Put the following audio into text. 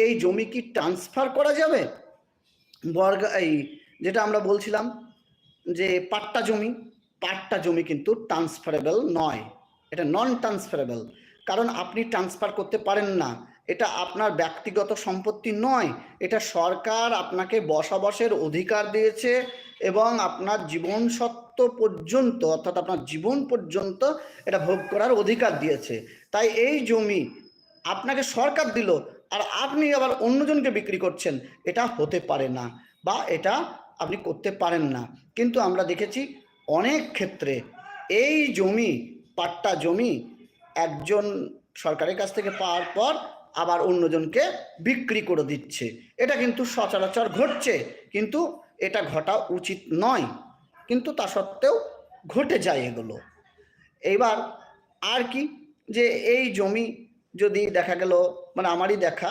এই জমি কি ট্রান্সফার করা যাবে? এই যেটা আমরা বলছিলাম যে পাট্টা জমি কিন্তু ট্রান্সফারেবল নয়, এটা নন ট্রান্সফারেবল। কারণ আপনি ট্রান্সফার করতে পারেন না, এটা আপনার ব্যক্তিগত সম্পত্তি নয়, এটা সরকার আপনাকে বসবাসের অধিকার দিয়েছে এবং আপনার জীবন সত্ত্ব পর্যন্ত, অর্থাৎ আপনার জীবন পর্যন্ত এটা ভোগ করার অধিকার দিয়েছে। তাই এই জমি আপনাকে সরকার দিল আর আপনি আবার অন্যজনকে বিক্রি করছেন, এটা হতে পারে না বা এটা আপনি করতে পারেন না। কিন্তু আমরা দেখেছি অনেক ক্ষেত্রে এই জমি, পাট্টা জমি একজন সরকারের কাছ থেকে পাওয়ার পর আবার অন্যজনকে বিক্রি করে দিচ্ছে। এটা কিন্তু সচরাচর ঘটছে, কিন্তু এটা ঘটা উচিত নয়, কিন্তু তা সত্ত্বেও ঘটে যায় এগুলো। এবার আর কি, যে এই জমি যদি দেখা গেল, মানে আমারই দেখা